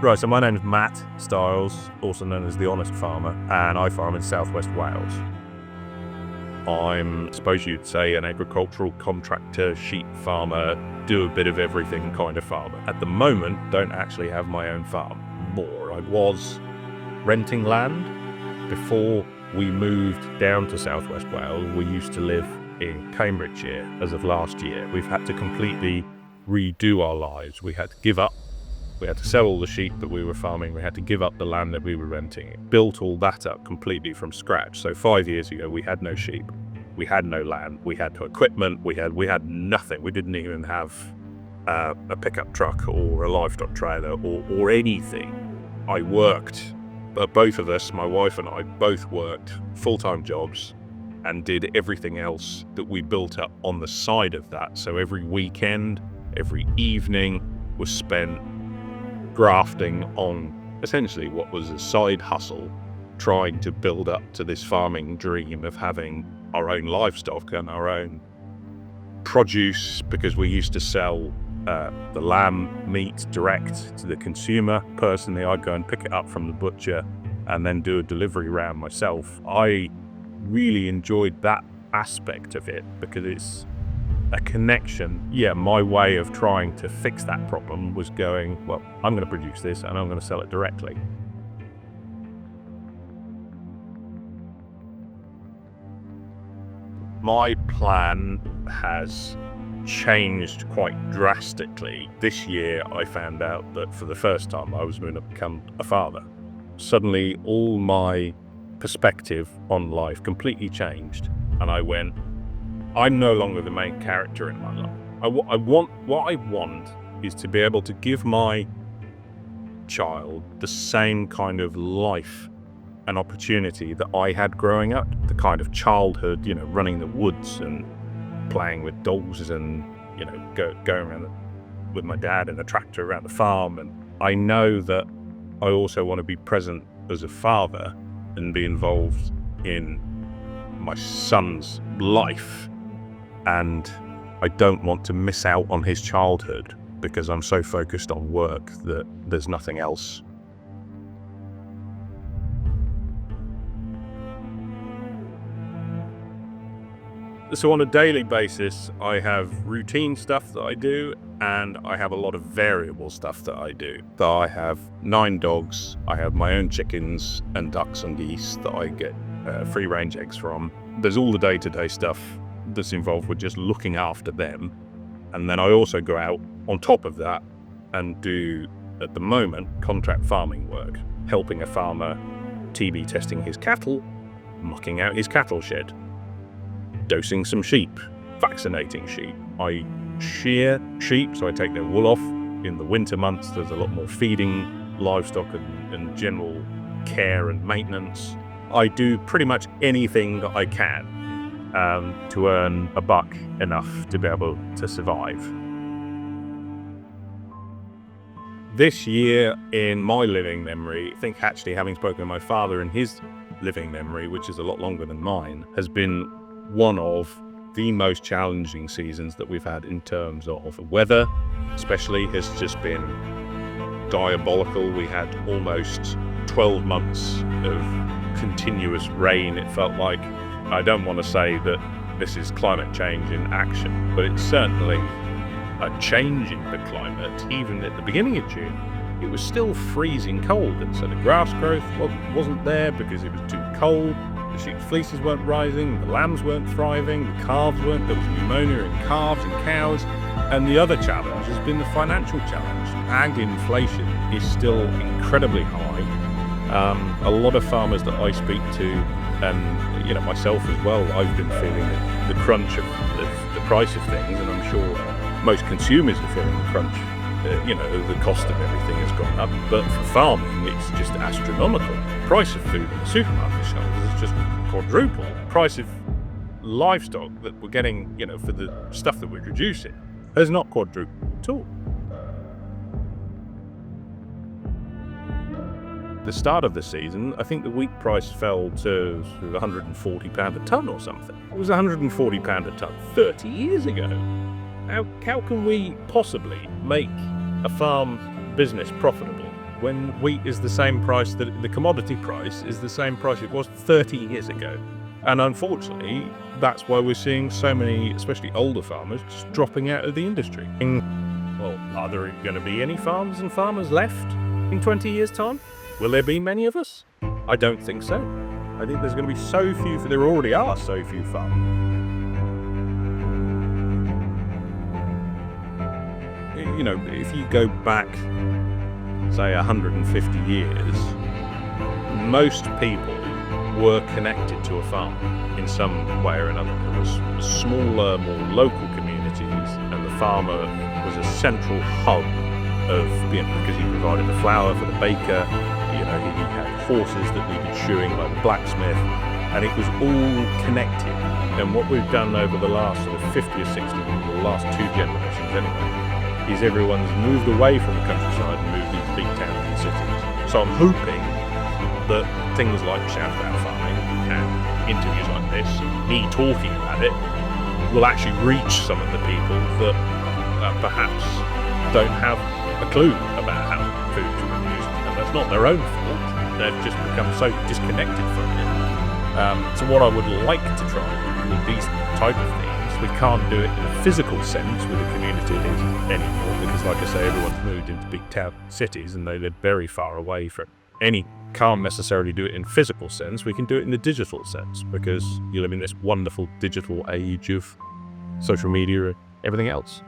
Right, so my name is Matt Stiles, also known as The Honest Farmer, and I farm in southwest Wales. I'm, I suppose you'd say, an agricultural contractor, sheep farmer, do a bit of everything kind of farmer. At the moment, don't actually have my own farm. More, I was renting land. Before we moved down to southwest Wales, we used to live in Cambridgeshire. As of last year, we've had to completely redo our lives. We had to give up. We had to sell all the sheep that we were farming. We had to give up the land that we were renting. Built all that up completely from scratch. So 5 years ago, we had no sheep. We had no land. We had no equipment. We had nothing. We didn't even have a pickup truck or a livestock trailer or anything. I worked, both of us, my wife and I, both worked full-time jobs and did everything else that we built up on the side of that. So every weekend, every evening was spent grafting on essentially what was a side hustle, trying to build up to this farming dream of having our own livestock and our own produce, because we used to sell the lamb meat direct to the consumer. Personally, I'd go and pick it up from the butcher and then do a delivery round myself. I really enjoyed that aspect of it because it's a connection. Yeah, my way of trying to fix that problem was going, well, I'm going to produce this and I'm going to sell it directly. My plan has changed quite drastically. This year, I found out that for the first time I was going to become a father. Suddenly, all my perspective on life completely changed, and I went, I'm no longer the main character in my life. What I want is to be able to give my child the same kind of life and opportunity that I had growing up, the kind of childhood, running the woods and playing with dogs and, going around with my dad in a tractor around the farm. And I know that I also want to be present as a father and be involved in my son's life. And I don't want to miss out on his childhood because I'm so focused on work that there's nothing else. So on a daily basis, I have routine stuff that I do, and I have a lot of variable stuff that I do. So I have 9 dogs. I have my own chickens and ducks and geese that I get free-range eggs from. There's all the day-to-day stuff that's involved with just looking after them. And then I also go out on top of that and do, at the moment, contract farming work, helping a farmer TB testing his cattle, mucking out his cattle shed, dosing some sheep, vaccinating sheep. I shear sheep, so I take their wool off. In the winter months, there's a lot more feeding livestock and general care and maintenance. I do pretty much anything that I can to earn a buck enough to be able to survive. This year, in my living memory, I think actually having spoken to my father in his living memory, which is a lot longer than mine, has been one of the most challenging seasons that we've had in terms of weather, especially, has just been diabolical. We had almost 12 months of continuous rain. It felt like, I don't want to say that this is climate change in action, but it's certainly a change in the climate. Even at the beginning of June, it was still freezing cold, and so the grass growth wasn't there because it was too cold. The sheep fleeces weren't rising, the lambs weren't thriving, the calves weren't. There was pneumonia in calves and cows. And the other challenge has been the financial challenge. Agri-inflation is still incredibly high. A lot of farmers that I speak to, and myself as well, I've been feeling the crunch of the price of things, and I'm sure most consumers are feeling the crunch. The cost of everything has gone up, but for farming, it's just astronomical. The price of food in the supermarket shelves has just quadrupled. The price of livestock that we're getting, for the stuff that we're producing, has not quadrupled at all. The start of the season, I think the wheat price fell to £140 a tonne or something. It was £140 a tonne 30 years ago. How can we possibly make a farm business profitable when wheat is the same price, that the commodity price is the same price it was 30 years ago. And unfortunately, that's why we're seeing so many, especially older farmers, just dropping out of the industry. Well, are there going to be any farms and farmers left in 20 years' time? Will there be many of us? I don't think so. I think there's going to be so few, there already are so few farmers. You know, if you go back, say, 150 years, most people were connected to a farm in some way or another. There was smaller, more local communities, and the farmer was a central hub of, because he provided the flour for the baker, he had horses that needed shoeing by the blacksmith, and it was all connected. And what we've done over the last sort of 50 or 60, the last 2 generations anyway, is everyone's moved away from the countryside and moved into big towns and cities. So I'm hoping that things like Shout About Farming and interviews like this, me talking about it, will actually reach some of the people that perhaps don't have a clue about how food's produced, and that's not their own fault. They've just become so disconnected from it. So what I would like to try with these type of things, we can't do it in a physical sense with the community anymore, because like I say, everyone's moved into big town cities and they live very far away from any. Can't necessarily do it in physical sense. We can do it in the digital sense, because you live in this wonderful digital age of social media and everything else.